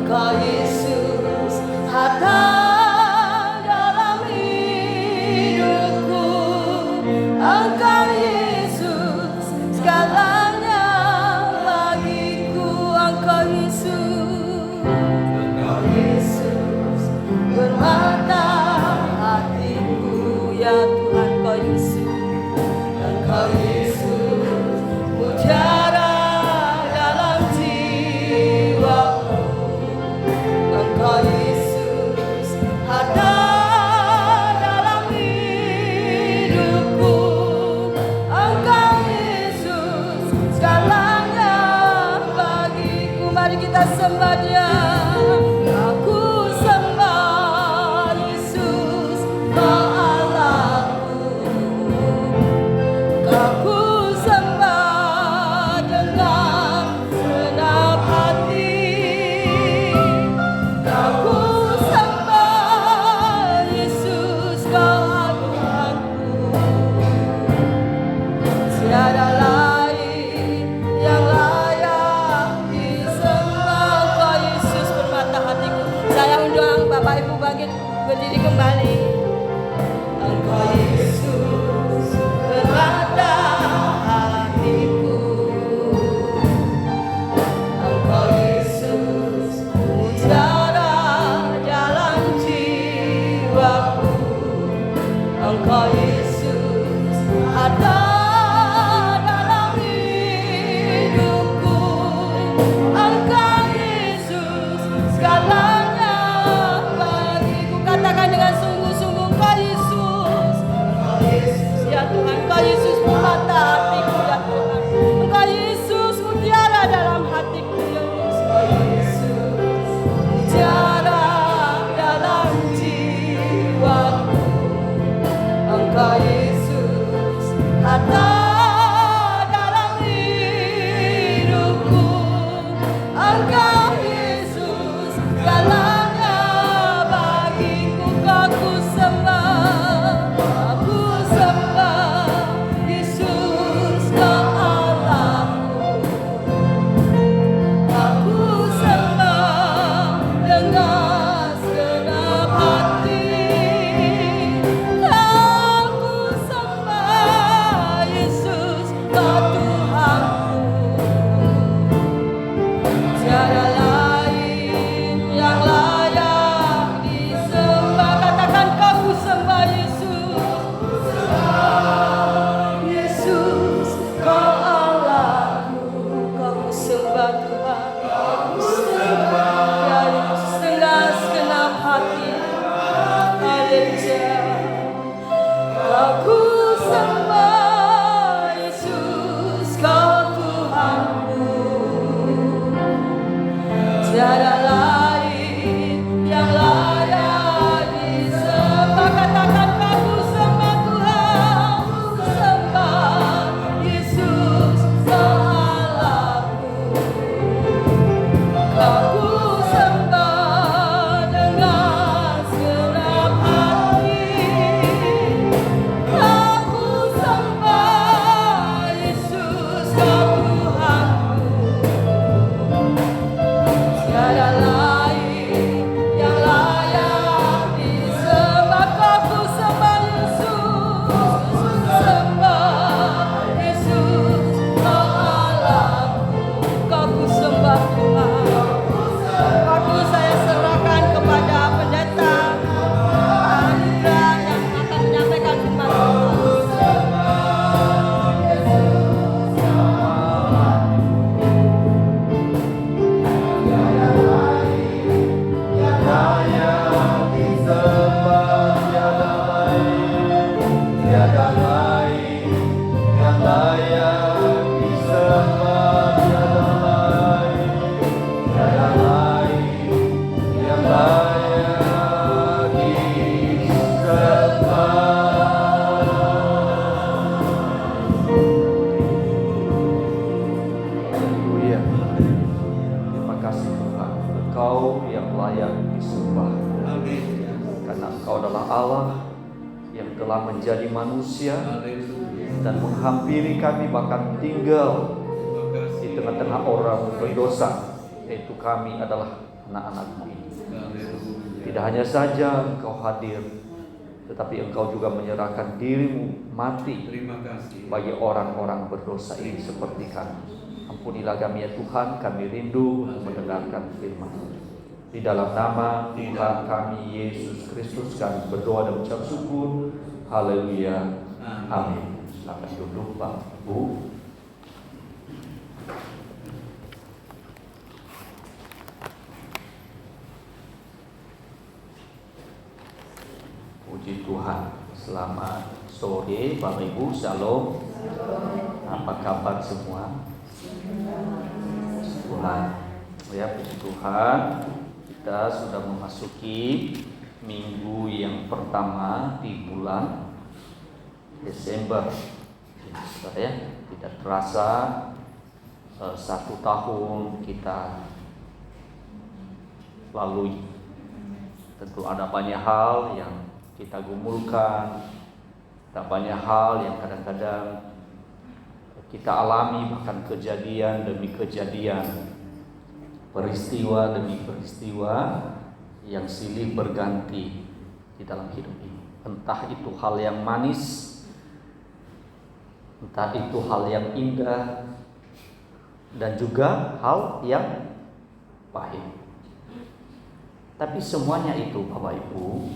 Engkau Yesus ada dalam hidupku. Engkau Yesus segalanya bagiku. Engkau Yesus, Engkau Yesus bermata hatiku. Ya Tuhan, Engkau Yesus, Engkau Yesus mutiara dalam jiwaku. Engkau Yesus ada dalam hidupku. Engkau Yesus segalanya bagiku. Mari kita sembah Dia. Aku sembah Yesus, Allahku. Aku sembah dengan segenap hati. Aku sembah Yesus, Kau Tuhanku. Tiada lain yang layak disembah. Kau Yesus bermata hatiku. Saya undang Bapak Ibu bangkit berdiri kembali. Engkau Yesus bermata hatiku. Engkau Yesus mutiara dalam jiwaku. Engkau Yesus ada dalam hidupku. Engkau Yesus segalanya bagiku. Katakan dengan sungguh-sungguh, Engkau Yesus. Ya Tuhan, Engkau Yesus bermata hatiku. Ya Tuhan, Engkau Yesus mutiara dalam hatiku. Ya Yesus mutiara dalam jiwaku. Engkau Yesus ada dalam hidupku. Engkau Yesus segalanya bagiku. Aku sembah Yesus, Kau Allahku. Aku sembah dengan segenap hati. Aku sembah Yesus, Kau Tuhanku. Tiada lain yang layak disembah. Katakan, Kau sembah Yesus. Yesus, Kau Allahku. Kau sembah Tuhan. Ya Yesus, dengan segenap hati. Haleluya. Aku sembah Yesus, Kau Tuhanku. Tiada lain yang layak disembah. Katakan, aku sembah Tuhan. Aku sembah Yesus, Kau Allahku. Aku sembah dengan segenap hati. Aku sembah Yesus, Kau Tuhanku. Tiada lain yang layak disembah. Aku sembah Yesus. Aku sembah Yesus, Kau Allahku. Aku sembah Tuhan. Waktu saya serahkan kepada pendeta Andra yang akan menyampaikan firman Tuhan. Haleluya. Terima kasih Tuhan, Engkau yang layak disembah. Karena Engkau adalah Allah yang telah menjadi manusia dan menghampiri kami, bahkan tinggal di tengah-tengah orang berdosa, yaitu kami adalah anak-anak-Mu ini. Tidak hanya saja Engkau hadir, tetapi Engkau juga menyerahkan diri-Mu mati bagi orang-orang berdosa ini seperti kami. Ampunilah kami ya Tuhan, kami rindu untuk mendengarkan firman-Mu. Di dalam nama Tuhan kami Yesus Kristus kami berdoa dan ucap syukur. Haleluya. Amin. Silakan duduk Bapak Ibu. Puji Tuhan. Selamat sore Bapak Ibu. Shalom. Apa kabar semua? Tuhan. Ya, puji Tuhan. Kita sudah memasuki minggu yang pertama di bulan Desember. Saudara ya, tidak terasa 1 tahun kita lalui. Tentu ada banyak hal yang kita gumulkan, ada banyak hal yang kadang-kadang kita alami, bahkan kejadian demi kejadian, peristiwa demi peristiwa yang silih berganti di dalam hidup ini. Entah itu hal yang manis, entah itu hal yang indah, dan juga hal yang pahit. Tapi semuanya itu Bapak Ibu,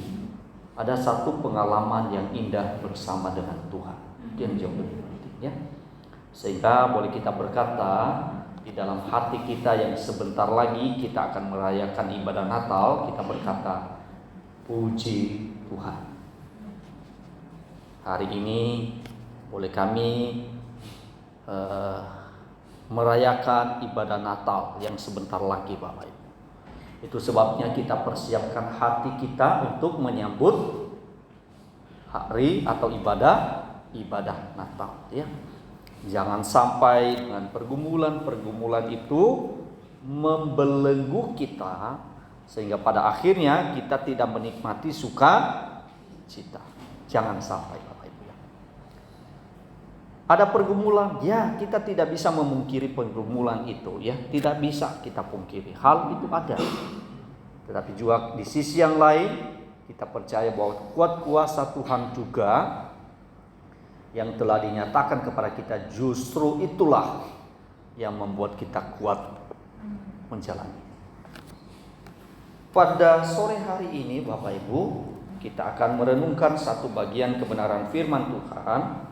ada satu pengalaman yang indah bersama dengan Tuhan. Itu yang jauh lebih penting ya. Sehingga boleh kita berkata di dalam hati kita yang sebentar lagi kita akan merayakan ibadah Natal, kita berkata, puji Tuhan. Hari ini boleh kami merayakan ibadah Natal yang sebentar lagi Bapak Ibu. Itu sebabnya kita persiapkan hati kita untuk menyambut hari atau ibadah Natal ya. Jangan sampai dengan pergumulan itu membelenggu kita sehingga pada akhirnya kita tidak menikmati sukacita. Jangan sampai Bapak Ibu ya. Ada pergumulan, ya kita tidak bisa memungkiri pergumulan itu ya, tidak bisa kita pungkiri. Hal itu ada. Tetapi juga di sisi yang lain kita percaya bahwa kuat kuasa Tuhan juga yang telah dinyatakan kepada kita, justru itulah yang membuat kita kuat menjalani. Pada sore hari ini Bapak Ibu, kita akan merenungkan satu bagian kebenaran firman Tuhan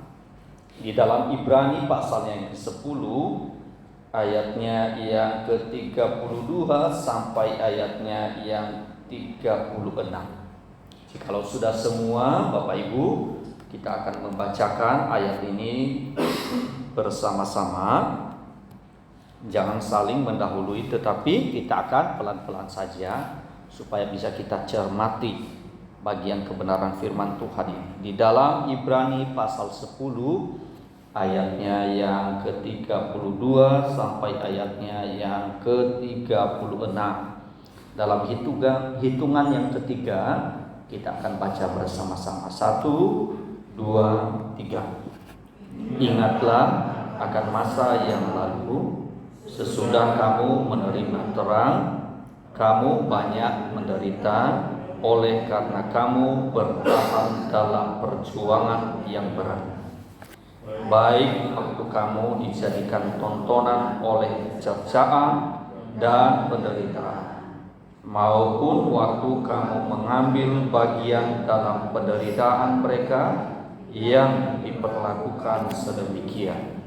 di dalam Ibrani pasalnya yang ke-10, ayatnya yang ke-32 sampai ayatnya yang 36. Jikalau sudah semua Bapak Ibu, kita akan membacakan ayat ini bersama-sama. Jangan saling mendahului, tetapi kita akan pelan-pelan saja supaya bisa kita cermati bagian kebenaran firman Tuhan ini. Di dalam Ibrani pasal 10 ayatnya yang ke-32 sampai ayatnya yang ke-36. Dalam hitungan yang ketiga kita akan baca bersama-sama. 1, 2, 3. Ingatlah akan masa yang lalu, sesudah kamu menerima terang, kamu banyak menderita oleh karena kamu bertahan dalam perjuangan yang berat. Baik waktu kamu dijadikan tontonan oleh cercaan dan penderitaan, maupun waktu kamu mengambil bagian dalam penderitaan mereka yang diperlakukan sedemikian.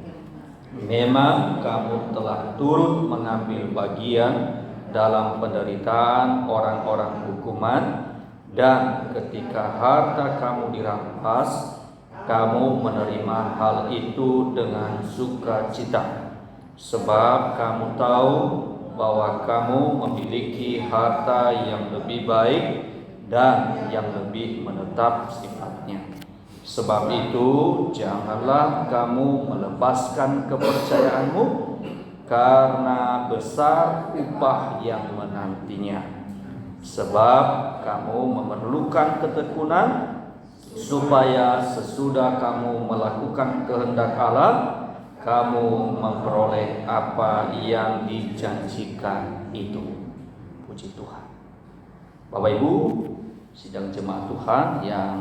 Memang kamu telah turut mengambil bagian dalam penderitaan orang-orang hukuman, dan ketika harta kamu dirampas, kamu menerima hal itu dengan sukacita, sebab kamu tahu bahwa kamu memiliki harta yang lebih baik dan yang lebih menetap sifatnya. Sebab itu janganlah kamu melepaskan kepercayaanmu, karena besar upah yang menantinya. Sebab kamu memerlukan ketekunan, supaya sesudah kamu melakukan kehendak Allah, kamu memperoleh apa yang dijanjikan itu. Puji Tuhan. Bapak Ibu, sidang jemaat Tuhan yang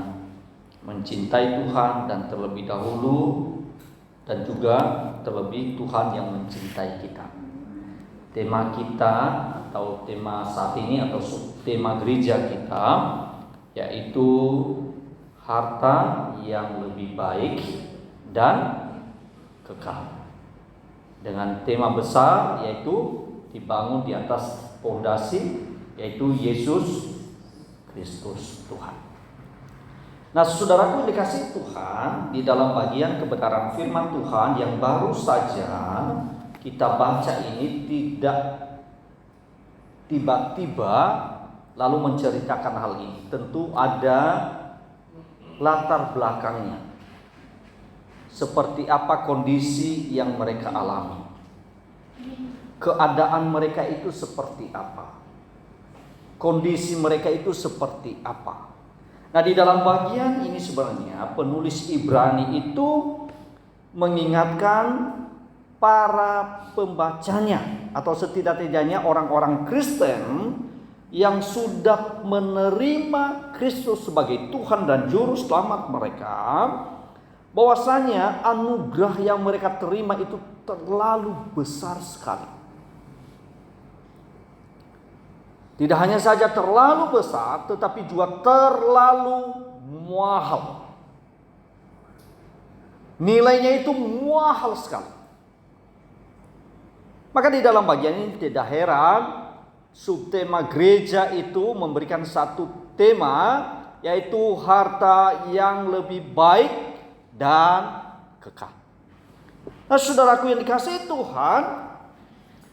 mencintai Tuhan dan terlebih dahulu dan juga terlebih Tuhan yang mencintai kita. Tema kita atau tema saat ini atau tema gereja kita yaitu harta yang lebih baik dan kekal. Dengan tema besar yaitu dibangun di atas fondasi yaitu Yesus Kristus Tuhan. Nah, saudaraku dikasihi Tuhan, di dalam bagian kebenaran firman Tuhan yang baru saja kita baca ini tidak tiba-tiba lalu menceritakan hal ini. Tentu ada latar belakangnya. Seperti apa kondisi yang mereka alami. Keadaan mereka itu seperti apa? Kondisi mereka itu seperti apa? Nah, di dalam bagian ini sebenarnya penulis Ibrani itu mengingatkan para pembacanya atau setidak-tidaknya orang-orang Kristen yang sudah menerima Kristus sebagai Tuhan dan Juru Selamat mereka, bahwasanya anugerah yang mereka terima itu terlalu besar sekali. Tidak hanya saja terlalu besar, tetapi juga terlalu mahal. Nilainya itu mahal sekali. Maka di dalam bagian ini tidak heran subtema gereja itu memberikan satu tema, yaitu harta yang lebih baik dan kekal. Nah, saudaraku yang dikasihi Tuhan,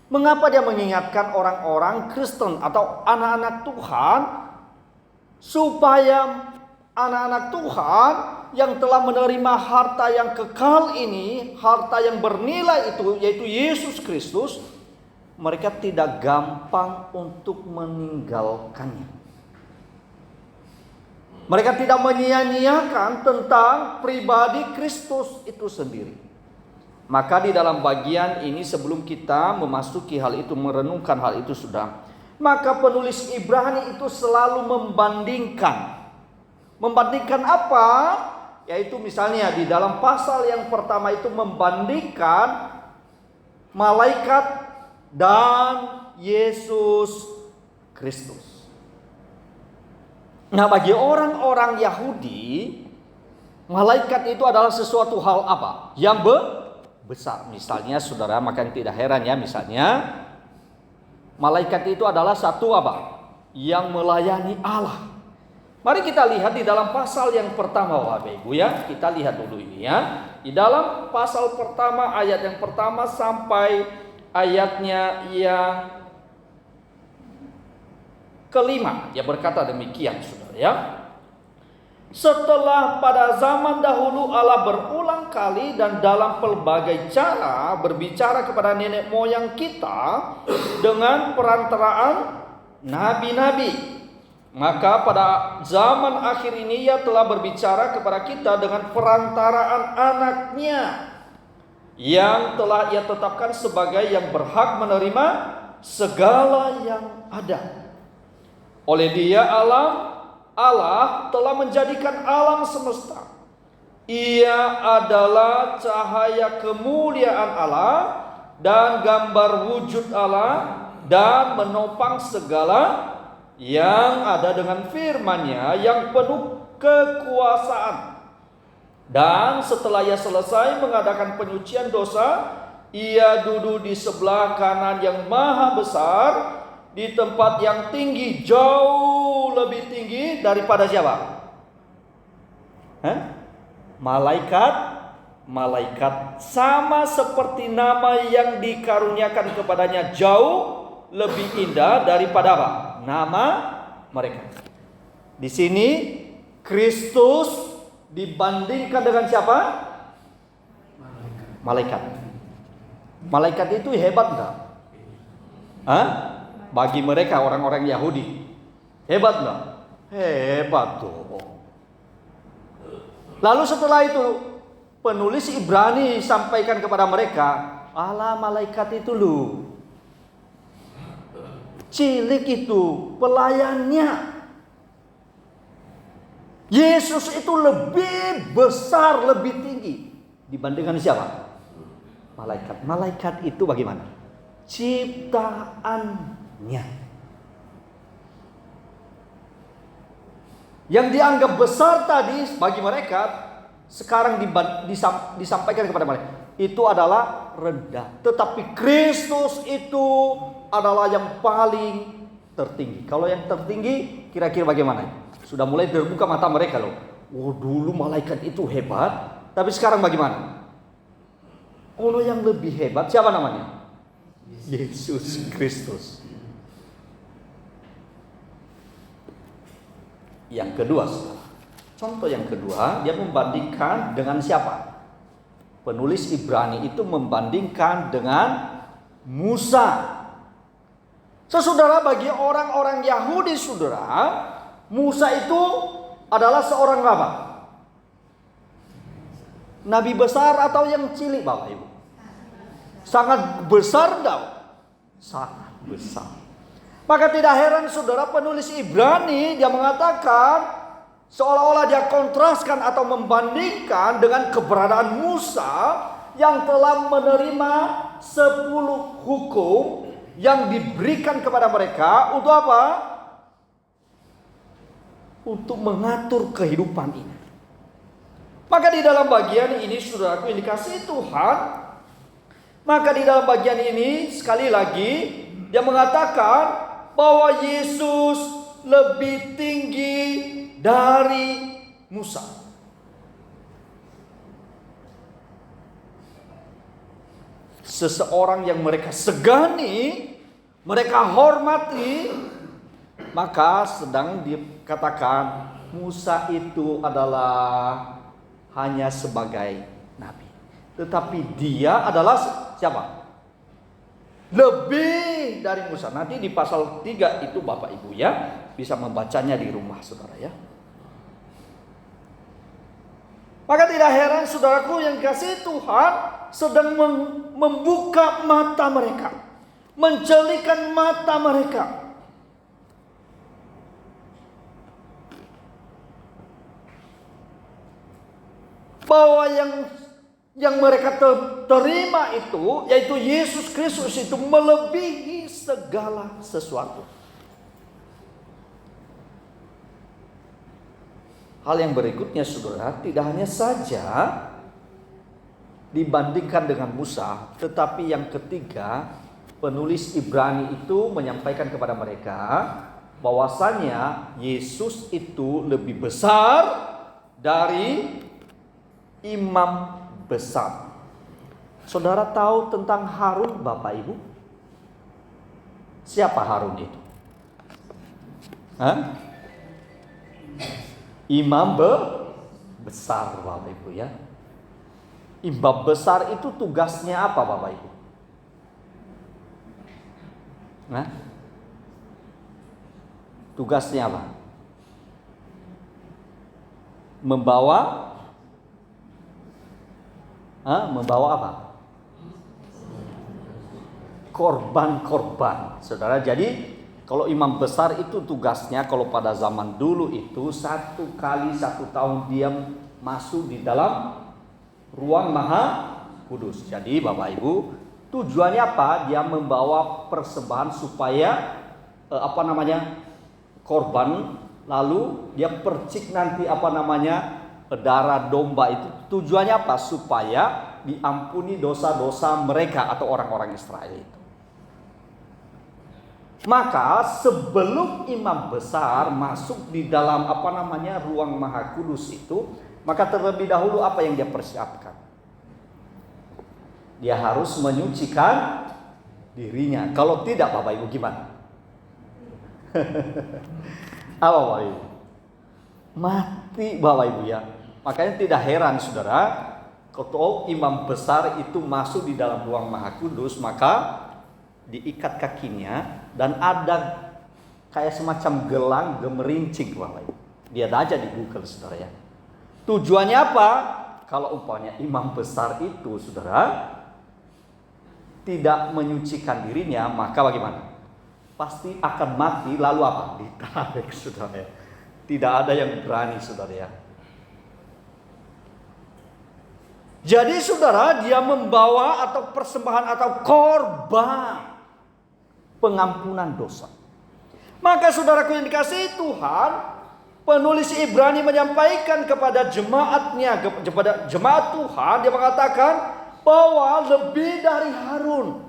mengapa dia mengingatkan orang-orang Kristen atau anak-anak Tuhan supaya anak-anak Tuhan yang telah menerima harta yang kekal ini, harta yang bernilai itu yaitu Yesus Kristus, mereka tidak gampang untuk meninggalkannya. Mereka tidak menyia-nyiakan tentang pribadi Kristus itu sendiri. Maka di dalam bagian ini sebelum kita memasuki hal itu, merenungkan hal itu sudah, maka penulis Ibrani itu selalu membandingkan. Membandingkan apa? Yaitu misalnya di dalam pasal yang pertama itu membandingkan malaikat dan Yesus Kristus. Nah, bagi orang-orang Yahudi, malaikat itu adalah sesuatu hal apa? Yang besar. Misalnya saudara, maka tidak heran ya, misalnya malaikat itu adalah satu apa? Yang melayani Allah. Mari kita lihat di dalam pasal yang pertama Bapak Ibu ya. Kita lihat dulu ini ya. Di dalam pasal pertama ayat yang pertama sampai ayatnya yang kelima. Ya, berkata demikian saudara ya. Setelah pada zaman dahulu Allah berulang kali dan dalam pelbagai cara berbicara kepada nenek moyang kita dengan perantaraan nabi-nabi. Maka pada zaman akhir ini Ia telah berbicara kepada kita dengan perantaraan anaknya yang telah Ia tetapkan sebagai yang berhak menerima segala yang ada. Oleh Dia Allah telah menjadikan alam semesta. Ia adalah cahaya kemuliaan Allah dan gambar wujud Allah dan menopang segala yang ada dengan firman-Nya yang penuh kekuasaan. Dan setelah Ia selesai mengadakan penyucian dosa, Ia duduk di sebelah kanan yang maha besar di tempat yang tinggi, jauh lebih tinggi daripada siapa? Malaikat sama seperti nama yang dikaruniakan kepadanya jauh lebih indah daripada apa? Nama mereka. Di sini Kristus dibandingkan dengan siapa? Malaikat. Malaikat itu hebat enggak? Bagi mereka orang-orang Yahudi, hebat enggak? Hebat tuh. Lalu setelah itu penulis Ibrani sampaikan kepada mereka, Allah malaikat itu lu. cilik itu pelayannya. Yesus itu lebih besar, lebih tinggi dibandingkan siapa? Malaikat. Malaikat itu bagaimana? Ciptaannya. Yang dianggap besar tadi bagi mereka, sekarang disampaikan kepada mereka, itu adalah rendah. Tetapi Kristus itu adalah yang paling tertinggi. Kalau yang tertinggi kira-kira bagaimana? Sudah mulai terbuka mata mereka loh. Oh, dulu malaikat itu hebat, tapi sekarang bagaimana? Allah yang lebih hebat siapa namanya? Yesus Kristus. Yang kedua, contoh yang kedua, dia membandingkan dengan siapa? Penulis Ibrani itu membandingkan dengan Musa. Saudara, bagi orang-orang Yahudi, saudara, Musa itu adalah seorang apa? Nabi besar atau yang cilik, Bapak Ibu? Sangat besar dong. Sangat besar. Maka tidak heran saudara, penulis Ibrani dia mengatakan seolah-olah dia kontraskan atau membandingkan dengan keberadaan Musa yang telah menerima 10 hukum yang diberikan kepada mereka untuk apa? Untuk mengatur kehidupan ini. Maka di dalam bagian ini saudaraku yang dikasihi Tuhan, maka di dalam bagian ini sekali lagi dia mengatakan bahwa Yesus lebih tinggi dari Musa. Seseorang yang mereka segani, mereka hormati, maka sedang dikatakan Musa itu adalah hanya sebagai nabi. Tetapi dia adalah siapa? Lebih dari Musa. Nanti di pasal 3 itu Bapak Ibu ya bisa membacanya di rumah saudara ya. Maka tidak heran saudaraku yang kasih Tuhan sedang membuka mata mereka, mencelikan mata mereka. Bahwa yang mereka terima itu, yaitu Yesus Kristus itu melebihi segala sesuatu. Hal yang berikutnya saudara, tidak hanya saja dibandingkan dengan Musa, tetapi yang ketiga, penulis Ibrani itu menyampaikan kepada mereka bahwasanya Yesus itu lebih besar dari imam besar. Saudara tahu tentang Harun Bapak Ibu? Siapa Harun itu? Hah? Imam besar Bapak Ibu ya. Imam besar itu tugasnya apa Bapak Ibu? Nah, tugasnya apa? Membawa apa? Korban-korban. Saudara, jadi kalau imam besar itu tugasnya kalau pada zaman dulu itu 1 kali 1 tahun dia masuk di dalam ruang maha kudus. Jadi Bapak Ibu, tujuannya apa? Dia membawa persembahan supaya korban, lalu dia percik nanti darah domba itu. Tujuannya apa? Supaya diampuni dosa-dosa mereka atau orang-orang Israel itu. Maka sebelum imam besar masuk di dalam ruang maha kudus itu, maka terlebih dahulu apa yang dia persiapkan? Dia harus menyucikan dirinya. Kalau tidak Bapak Ibu gimana? Apa Bapak Ibu? Mati Bapak Ibu ya. Makanya tidak heran saudara, kalau imam besar itu masuk di dalam ruang maha kudus, maka diikat kakinya dan ada kayak semacam gelang gemerincing Bapak Ibu. Dia aja di Google saudara ya. Tujuannya apa? Kalau umpamanya imam besar itu saudara tidak menyucikan dirinya, maka bagaimana? pasti akan mati, lalu apa? Ditarik, saudara ya. Tidak ada yang berani, saudara ya. Jadi saudara, dia membawa atau persembahan atau korban pengampunan dosa. Maka saudaraku yang dikasihi Tuhan, penulis Ibrani menyampaikan kepada jemaatnya, kepada jemaat Tuhan, dia mengatakan bahwa lebih dari Harun,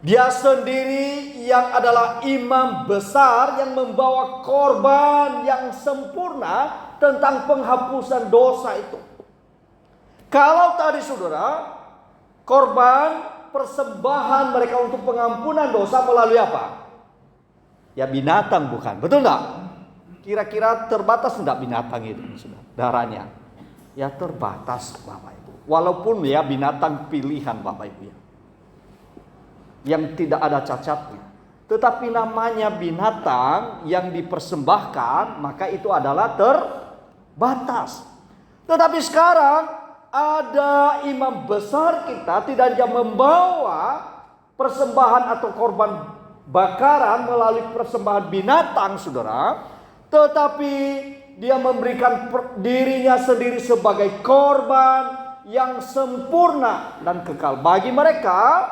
dia sendiri yang adalah imam besar yang membawa korban yang sempurna tentang penghapusan dosa itu. Kalau tadi saudara, korban persembahan mereka untuk pengampunan dosa melalui apa? Ya binatang bukan, betul enggak? Kira-kira terbatas enggak binatang itu saudara, darahnya? Ya terbatas Bapak Ibu. Walaupun ya binatang pilihan Bapak Ibu ya, yang tidak ada cacatnya. Tetapi namanya binatang yang dipersembahkan, maka itu adalah terbatas. Tetapi sekarang ada imam besar kita tidak hanya membawa persembahan atau korban bakaran melalui persembahan binatang saudara, tetapi dia memberikan dirinya sendiri sebagai korban yang sempurna dan kekal bagi mereka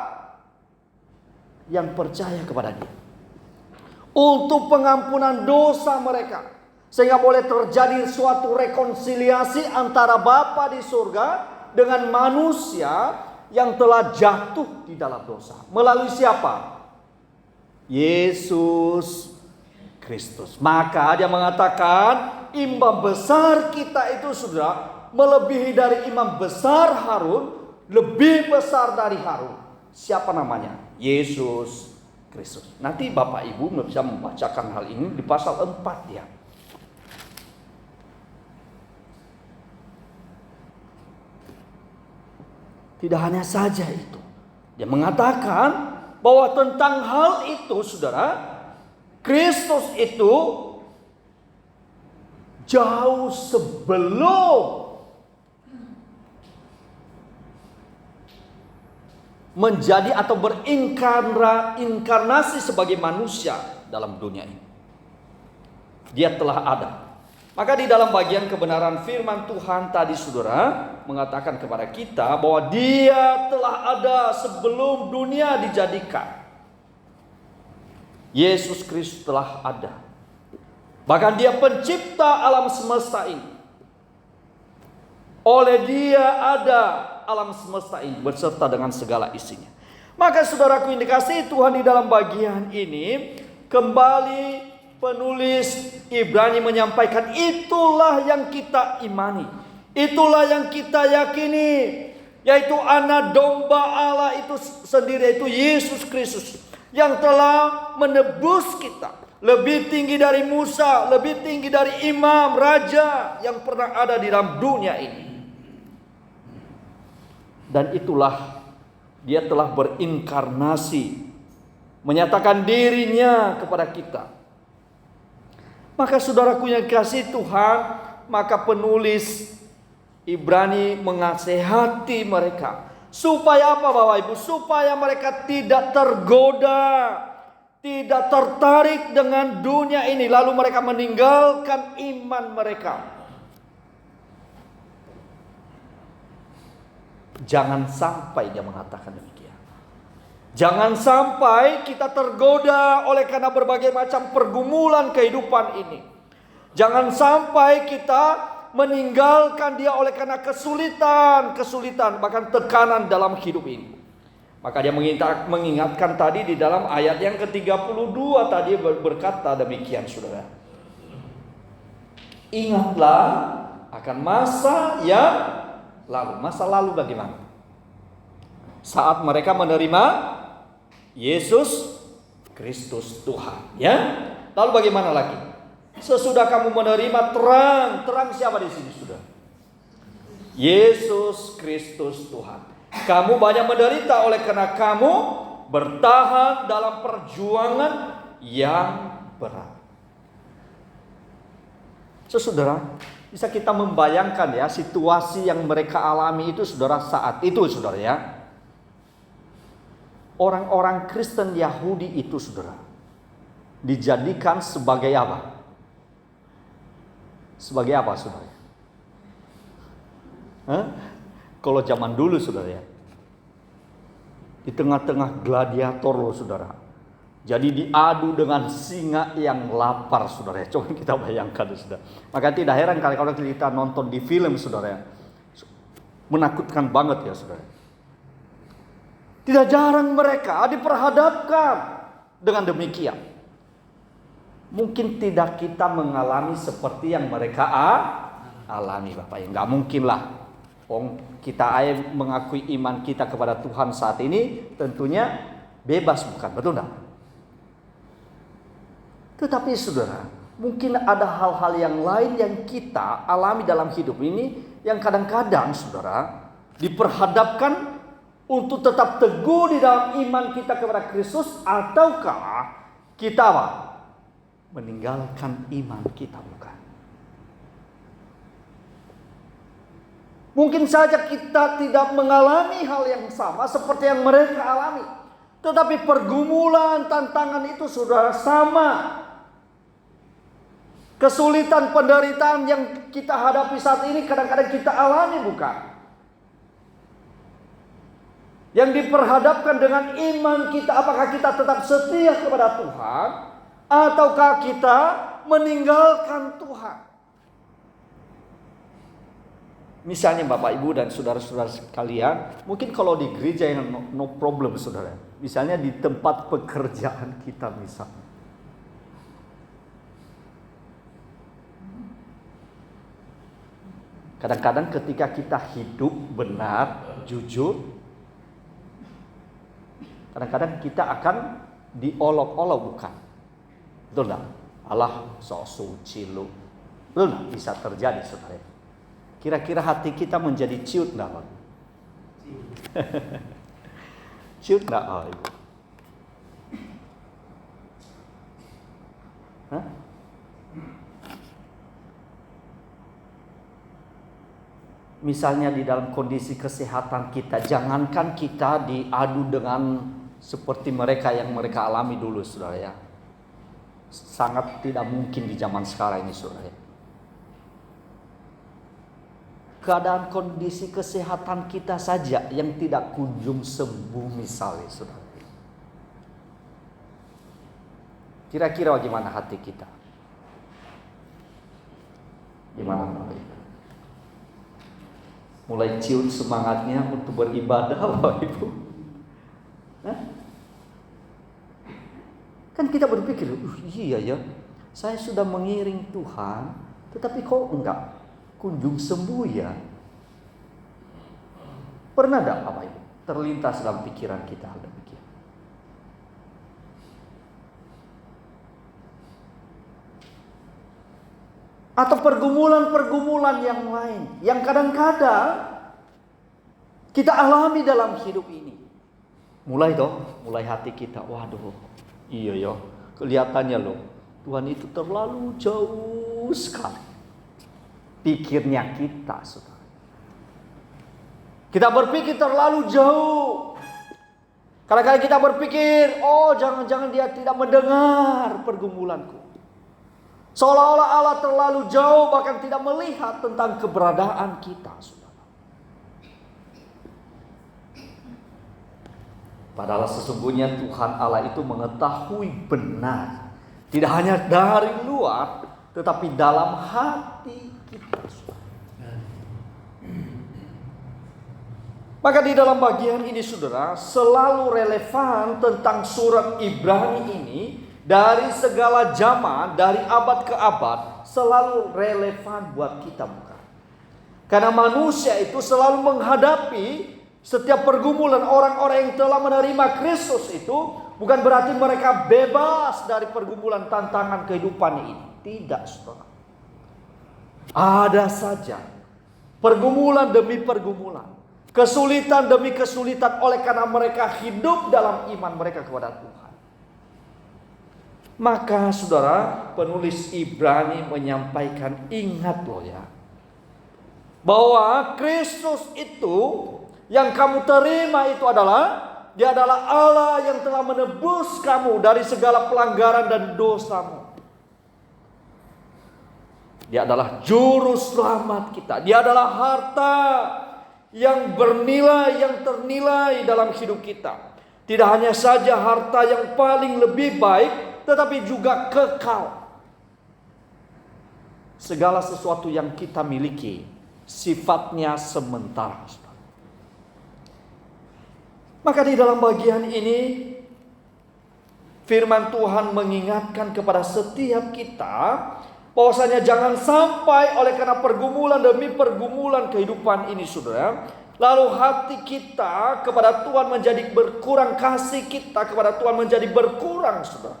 yang percaya kepada dia, untuk pengampunan dosa mereka. Sehingga boleh terjadi suatu rekonsiliasi antara Bapa di surga dengan manusia yang telah jatuh di dalam dosa. Melalui siapa? Yesus Kristus. Maka dia mengatakan imam besar kita itu sudah melebihi dari imam besar Harun, lebih besar dari Harun. Siapa namanya? Yesus Kristus. Nanti Bapak Ibu bisa membacakan hal ini di pasal 4 ya. Tidak hanya saja itu, dia mengatakan bahwa tentang hal itu saudara, Kristus itu jauh sebelum menjadi atau berinkarnasi sebagai manusia dalam dunia ini, dia telah ada. Maka di dalam bagian kebenaran firman Tuhan tadi saudara mengatakan kepada kita bahwa dia telah ada sebelum dunia dijadikan. Yesus Kristus telah ada. Bahkan dia pencipta alam semesta ini. Oleh dia ada alam semesta ini beserta dengan segala isinya. Maka saudaraku yang dikasihi Tuhan, di dalam bagian ini kembali penulis Ibrani menyampaikan itulah yang kita imani, itulah yang kita yakini, yaitu anak domba Allah itu sendiri, yaitu Yesus Kristus yang telah menebus kita. Lebih tinggi dari Musa, lebih tinggi dari imam, raja yang pernah ada di dalam dunia ini. Dan itulah dia telah berinkarnasi, menyatakan dirinya kepada kita. Maka saudaraku yang kasih Tuhan, maka penulis Ibrani menasehati mereka. Supaya apa Bapak Ibu? Supaya mereka tidak tergoda, tidak tertarik dengan dunia ini, lalu mereka meninggalkan iman mereka. Jangan sampai dia mengatakan demikian. Jangan sampai kita tergoda oleh karena berbagai macam pergumulan kehidupan ini. Jangan sampai kita meninggalkan dia oleh karena kesulitan, bahkan tekanan dalam hidup ini. Maka dia mengingatkan tadi di dalam ayat yang ke-32 tadi berkata demikian saudara. Ingatlah akan masa yang lalu. Masa lalu bagaimana? Saat mereka menerima Yesus Kristus Tuhan, ya. Lalu bagaimana lagi? Sesudah kamu menerima terang siapa di sini sudah? Yesus Kristus Tuhan. Kamu banyak menderita oleh karena kamu bertahan dalam perjuangan yang berat. Saudara, bisa kita membayangkan ya situasi yang mereka alami itu saudara saat itu saudara ya. orang-orang Kristen Yahudi itu saudara dijadikan sebagai apa? Sebagai apa saudara? Kalau zaman dulu saudara ya, di tengah-tengah gladiator loh saudara. Jadi diadu dengan singa yang lapar saudara ya. Coba kita bayangkan saudara. Maka tidak heran kalau kita nonton di film saudara ya. Menakutkan banget ya saudara. Tidak jarang mereka diperhadapkan dengan demikian. Mungkin tidak kita mengalami seperti yang mereka alami Bapak ya. Nggak mungkin lah. Kita mengakui iman kita kepada Tuhan saat ini tentunya bebas bukan? Betul enggak? Tetapi saudara, mungkin ada hal-hal yang lain yang kita alami dalam hidup ini yang kadang-kadang saudara diperhadapkan untuk tetap teguh di dalam iman kita kepada Kristus, ataukah kita apa? Meninggalkan iman kita bukan? Mungkin saja kita tidak mengalami hal yang sama seperti yang mereka alami. Tetapi pergumulan, tantangan itu saudara sama. Kesulitan, penderitaan yang kita hadapi saat ini kadang-kadang kita alami bukan? Yang diperhadapkan dengan iman kita, apakah kita tetap setia kepada Tuhan ataukah kita meninggalkan Tuhan? Misalnya Bapak Ibu dan saudara-saudara sekalian, mungkin kalau di gereja yang no problem saudara. Misalnya di tempat pekerjaan kita misalnya. Kadang-kadang ketika kita hidup benar, jujur, kadang-kadang kita akan diolok-olok bukan? Betul enggak? Allah sok suci lu. Betul enggak? Bisa terjadi saudara. Kira-kira hati kita menjadi ciut enggak Pak? Ciut enggak Ibu? Hah? Misalnya di dalam kondisi kesehatan kita, jangankan kita diadu dengan seperti mereka yang mereka alami dulu saudara ya. Sangat tidak mungkin di zaman sekarang ini saudara ya. Keadaan kondisi kesehatan kita saja yang tidak kunjung sembuh misalnya saudara. Kira-kira bagaimana hati kita? Gimana Bapak? Mulai ciut semangatnya untuk beribadah Bapak Ibu. Kan kita berpikir, iya ya, saya sudah mengiring Tuhan, tetapi kok enggak kunjung sembuh ya? Pernah enggak Bapak Ibu terlintas dalam pikiran kita hal demikian? Atau pergumulan-pergumulan yang lain yang kadang-kadang kita alami dalam hidup ini. Mulai hati kita, waduh, iya ya, kelihatannya loh, Tuhan itu terlalu jauh sekali. Pikirnya kita, saudara. Kita berpikir terlalu jauh. Kadang-kadang kita berpikir, oh jangan-jangan dia tidak mendengar pergumulanku. Seolah-olah Allah terlalu jauh, bahkan tidak melihat tentang keberadaan kita, saudara. Padahal sesungguhnya Tuhan Allah itu mengetahui benar, tidak hanya dari luar, tetapi dalam hati kita, saudara. Maka di dalam bagian ini, saudara, selalu relevan tentang surat Ibrani ini. Dari segala zaman, dari abad ke abad, selalu relevan buat kita bukan? Karena manusia itu selalu menghadapi setiap pergumulan. Orang-orang yang telah menerima Kristus itu bukan berarti mereka bebas dari pergumulan tantangan kehidupan ini. Tidak, saudara. Ada saja pergumulan demi pergumulan, kesulitan demi kesulitan, oleh karena mereka hidup dalam iman mereka kepada Tuhan. Maka saudara, penulis Ibrani menyampaikan, ingat loh ya, bahwa Kristus itu yang kamu terima itu adalah Dia adalah Allah yang telah menebus kamu dari segala pelanggaran dan dosamu. Dia adalah juru selamat kita. Dia adalah harta yang bernilai, yang ternilai dalam hidup kita. Tidak hanya saja harta yang paling lebih baik, tetapi juga kekal. Segala sesuatu yang kita miliki sifatnya sementara. Maka di dalam bagian ini firman Tuhan mengingatkan kepada setiap kita bahwasanya jangan sampai oleh karena pergumulan demi pergumulan kehidupan ini, saudara, lalu hati kita kepada Tuhan menjadi berkurang, kasih kita kepada Tuhan menjadi berkurang, saudara.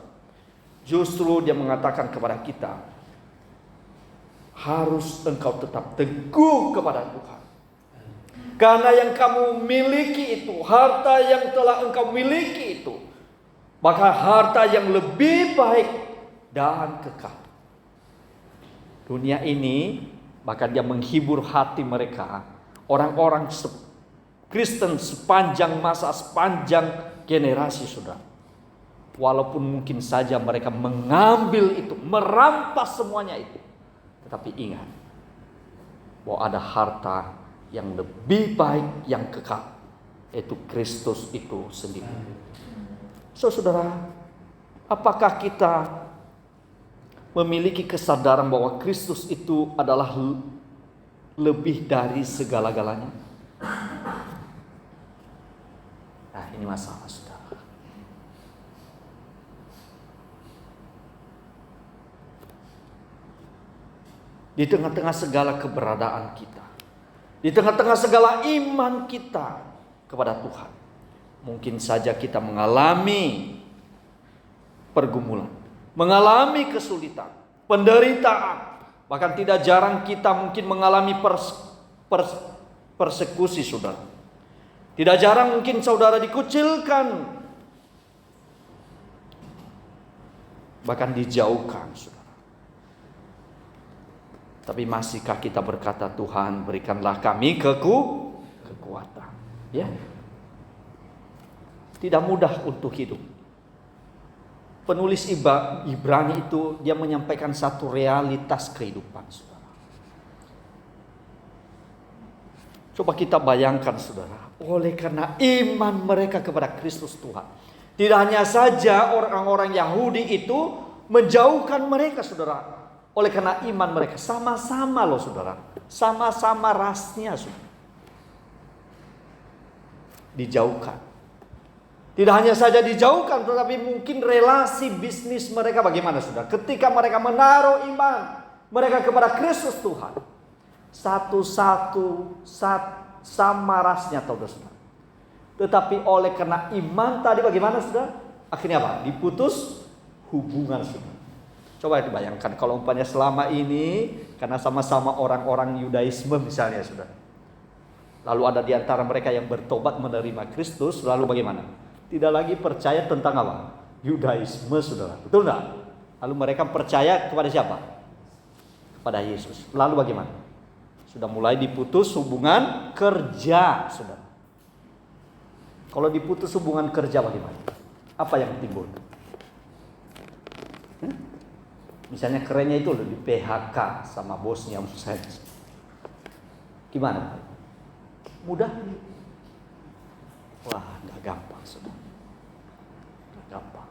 Justru dia mengatakan kepada kita, harus engkau tetap teguh kepada Tuhan. Karena yang kamu miliki itu, harta yang telah engkau miliki itu, maka harta yang lebih baik dan kekal. Dunia ini bahkan dia menghibur hati mereka, orang-orang Kristen sepanjang masa, sepanjang generasi, saudara. Walaupun mungkin saja mereka mengambil itu, merampas semuanya itu, tetapi ingat bahwa ada harta yang lebih baik, yang kekal, yaitu Kristus itu sendiri. Saudara, apakah kita memiliki kesadaran bahwa Kristus itu adalah lebih dari segala-galanya? Nah, ini masalah, saudara. Di tengah-tengah segala keberadaan kita, di tengah-tengah segala iman kita kepada Tuhan, mungkin saja kita mengalami pergumulan, mengalami kesulitan, penderitaan. Bahkan tidak jarang kita mungkin mengalami persekusi, saudara. Tidak jarang mungkin saudara dikucilkan, bahkan dijauhkan, saudara. Tapi masihkah kita berkata, Tuhan berikanlah kami kekuatan? Ya, tidak mudah untuk hidup. Penulis Ibrani itu dia menyampaikan satu realitas kehidupan, saudara. Coba kita bayangkan, saudara, oleh karena iman mereka kepada Kristus Tuhan, tidak hanya saja orang-orang Yahudi itu menjauhkan mereka, saudara. Oleh karena iman mereka sama-sama loh, saudara, sama-sama rasnya, saudara, dijauhkan. Tidak hanya saja dijauhkan, tetapi mungkin relasi bisnis mereka bagaimana, saudara? Ketika mereka menaruh iman mereka kepada Kristus Tuhan, satu-satu sama rasnya, saudara. Tetapi oleh karena iman tadi bagaimana, saudara? Akhirnya apa? Diputus hubungan, saudara. Coba dibayangkan kalau umpamanya selama ini karena sama-sama orang-orang Yudaisme misalnya, saudara, lalu ada di antara mereka yang bertobat menerima Kristus, lalu bagaimana? Tidak lagi percaya tentang apa? Yudaisme, saudara. Betul enggak? Lalu mereka percaya kepada siapa? Kepada Yesus. Lalu bagaimana? Sudah mulai diputus hubungan kerja, saudara. Kalau diputus hubungan kerja bagaimana? Apa yang timbul? Misalnya kerennya itu di PHK sama bosnya, misalnya. Gimana? Mudah? Wah, nggak gampang, saudara. Nggak gampang.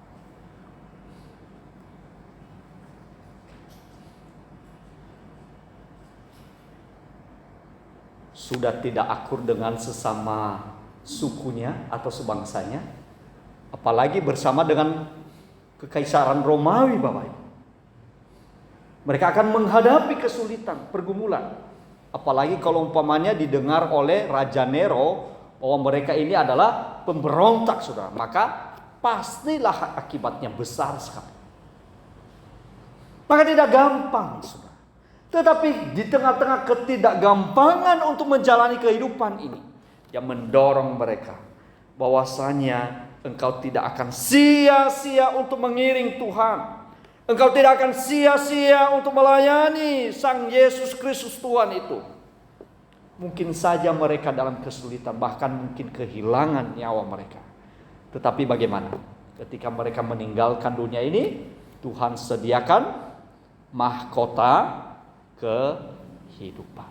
Sudah tidak akur dengan sesama sukunya atau sebangsanya, apalagi bersama dengan kekaisaran Romawi, Bapak Ibu. Mereka akan menghadapi kesulitan, pergumulan. Apalagi kalau umpamanya didengar oleh Raja Nero bahwa mereka ini adalah pemberontak, saudara. Maka pastilah akibatnya besar sekali. Maka tidak gampang, saudara. Tetapi di tengah-tengah ketidakgampangan untuk menjalani kehidupan ini, yang mendorong mereka bahwasanya engkau tidak akan sia-sia untuk mengiring Tuhan. Engkau tidak akan sia-sia untuk melayani Sang Yesus Kristus Tuhan itu. Mungkin saja mereka dalam kesulitan, bahkan mungkin kehilangan nyawa mereka. Tetapi bagaimana? Ketika mereka meninggalkan dunia ini, Tuhan sediakan mahkota kehidupan.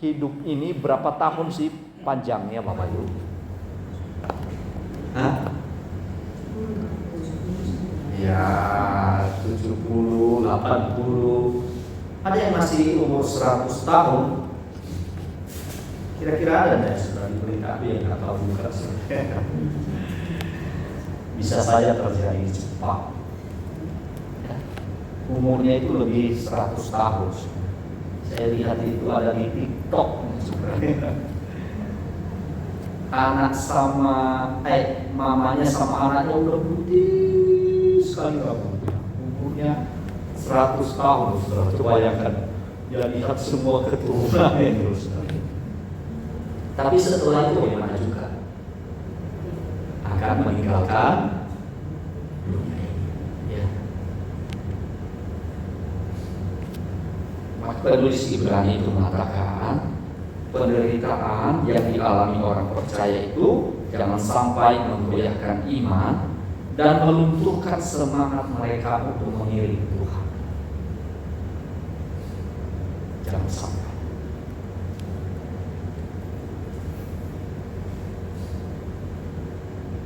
Hidup ini berapa tahun sih panjangnya Bapak Ibu? Hah? Ya 70, 80. Ada yang masih umur 100 tahun. Kira-kira ada yang sudah diberitahu yang nggak tahu bukan sebenarnya. Bisa saja terjadi cepat. Ya. Umurnya itu lebih 100 tahun. Saya lihat itu ada di TikTok sebenarnya. Anak sama mamanya sama anaknya udah putih sekali rambutnya. Umurnya 100 tahun. Coba bayangkan. Dia lihat semua keturunan itu. Tapi setelah itu bagaimana juga? Akan meninggalkan dunia ini. Ya. Maka penulis Ibrani itu mengatakan penderitaan yang dialami orang percaya itu jangan sampai menggoyahkan iman dan melunturkan semangat mereka untuk mengiring Tuhan. Jangan sampai.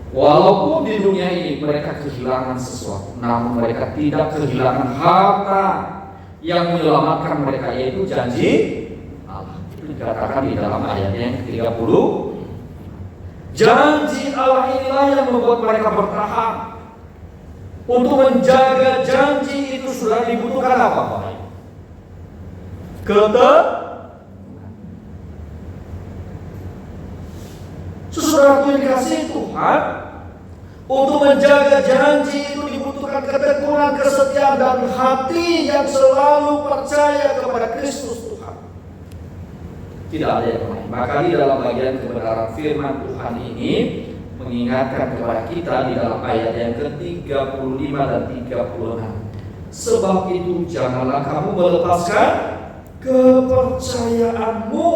Walaupun di dunia ini mereka kehilangan sesuatu, namun mereka tidak kehilangan harta yang menyelamatkan mereka, yaitu janji Allah. Itu dikatakan di dalam ayat yang ke-30. Janji Allah inilah yang membuat mereka bertahan. Untuk menjaga janji itu sudah dibutuhkan apa? Sesuatu yang dikasih Tuhan. Untuk menjaga janji itu dibutuhkan ketekunan, kesetiaan, dan hati yang selalu percaya kepada Kristus Tuhan. Tidak ada yang lain. Maka di dalam bagian kebenaran firman Tuhan ini mengingatkan kepada kita di dalam ayat yang ke-35 dan 36. Sebab itu janganlah kamu melepaskan kepercayaanmu.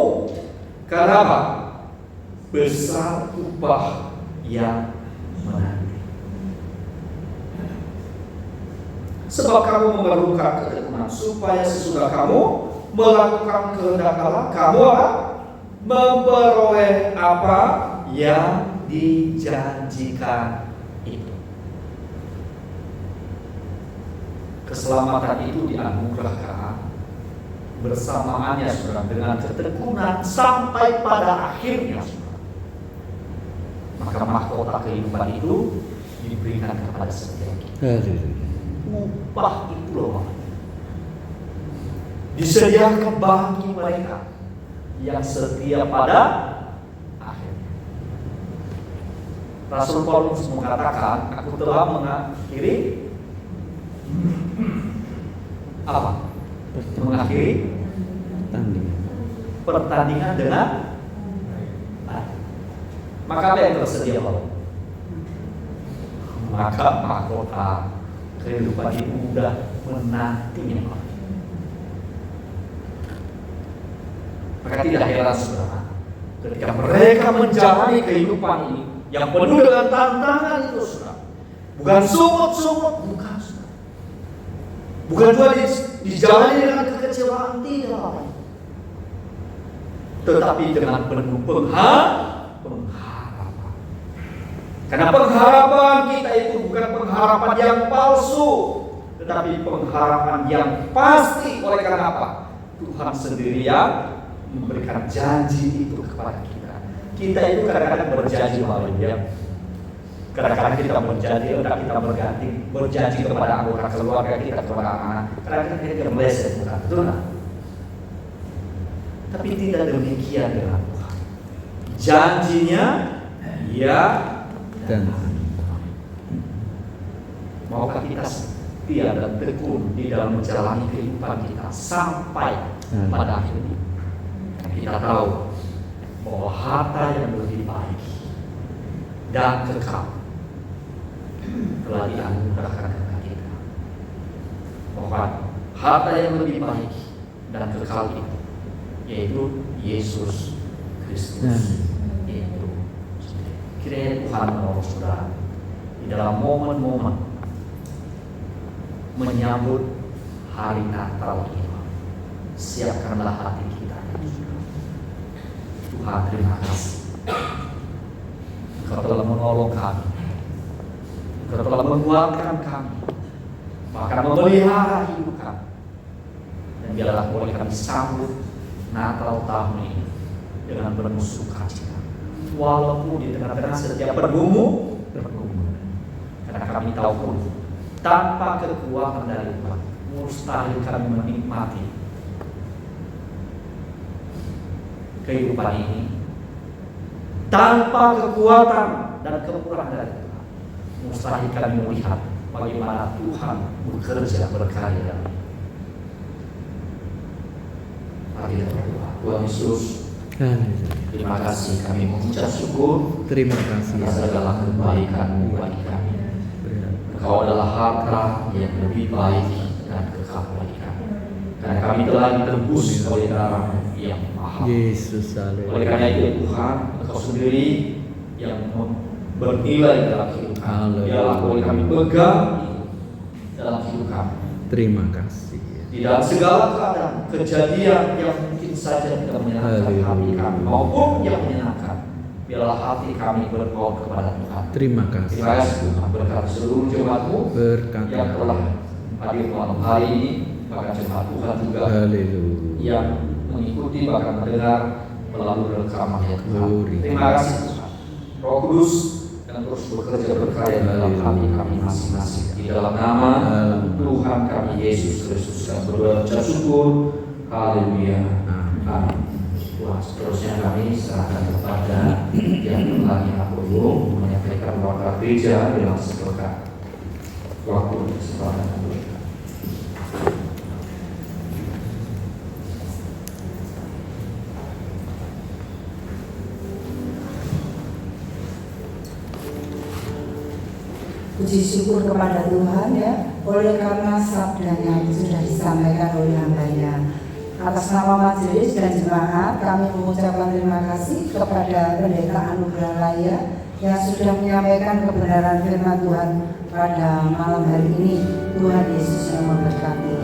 Karena apa? Besar upah yang menanti. Sebab kamu memerlukan ketekunan supaya sesudah kamu melakukan kehendak Allah, kamu apa? Memperoleh apa yang dijanjikan itu. Keselamatan itu dianugerahkan bersamaannya saudara dengan ketekunan sampai pada akhirnya. Maka mahkota kehidupan itu diberikan kepada setiap kita. Upah itu loh, disediakan bagi mereka yang setia pada akhirnya. Rasul Paulus mengatakan, aku telah mengakhiri apa? Mengakhiri pertandingan dengan maka apa yang tersedia Bapak? Maka mahkota kehidupan itu sudah menantinya Bapak. Maka tidak heran saudara, ketika mereka menjalani kehidupan ini yang penuh dengan tantangan itu saudara, bukan sungut-sungut, bukan saudara. Bukan juga dijalani dengan kekecewaan, tidak Bapak. Tetapi dengan penuh pengharapan. Karena pengharapan kita itu bukan pengharapan yang palsu, tetapi pengharapan yang pasti. Oleh karena apa? Tuhan sendiri yang memberikan janji itu kepada kita. Kita itu kadang-kadang berjanji Bapak ya. Kadang-kadang kita berjanji, kita berjanji kepada anggota keluarga kita, kepada anak. Kadang-kadang kita meleset, bukan betul kan? Tapi tidak demikian dengan Tuhan. Janjinya ya dan maukah kita setia dan tekun di dalam menjalani kehidupan kita sampai pada akhirnya. Kita tahu bahwa harta yang lebih baik dan kekal telah dianugerahkan kepada kita. Bahwa harta yang lebih baik dan kekal itu yaitu Yesus Kristus itu sendiri. Kiranya Tuhan menolong saudara di dalam momen-momen menyambut hari Natal ini. Siapkanlah hati kita. Tuhan, terima kasih. Engkau telah menolong kami. Engkau telah menguatkan kami, bahkan memelihara hidup kami. Dan biarlah boleh kami sambut Natal tahun ini dengan penuh sukacita, walaupun di tengah-tengah setiap bergumul. Karena kami tahu pun tanpa kekuatan dari Tuhan mustahil kami menikmati kehidupan ini. Tanpa kekuatan dan kemurahan dari Tuhan mustahil kami melihat bagaimana Tuhan bekerja berkarya dalam hidup. Mari kita berdoa. Tuhan Yesus, terima kasih, kami mengucap syukur. Terima kasih atas segala kebaikan-Mu bagi kami. Engkau adalah harta yang lebih baik dan kekal bagi kami, karena kami telah ditebus oleh darah yang mahal. Yesus, Oleh karena itu Tuhan, Engkau sendiri yang bernilai dalam hidup kami. Biarlah boleh kami pegang dalam hidup kami. Terima kasih. Di dalam segala keadaan, kejadian yang mungkin saja tidak menyenangkan hati kami maupun yang menyenangkan, biarlah hati kami berpaut kepada Tuhan. Terima kasih. Terima kasih Tuhan, berkat seluruh jemaat-Mu yang telah hadir malam hari ini, bahkan jemaat Tuhan juga yang mengikuti bahkan mendengar melalui rekaman ya Tuhan. Terima kasih Tuhan. Roh Kudus yang terus bekerja berkarya dalam hati kami masing-masing. Di dalam nama Tuhan kami Yesus Kristus kami berdoa ucap syukur. Haleluya. Amin. Tuhan, seterusnya kami serahkan kepada yang bertanya aku menyampaikan wakil gereja dengan seberkah waktu kesempatan mereka. Puji syukur kepada Tuhan ya, oleh karena sabdanya sudah disampaikan oleh hambanya. Atas nama majelis dan jemaat kami mengucapkan terima kasih kepada Pendeta Anugerah Raya yang sudah menyampaikan kebenaran firman Tuhan pada malam hari ini. Tuhan Yesus yang memberkati.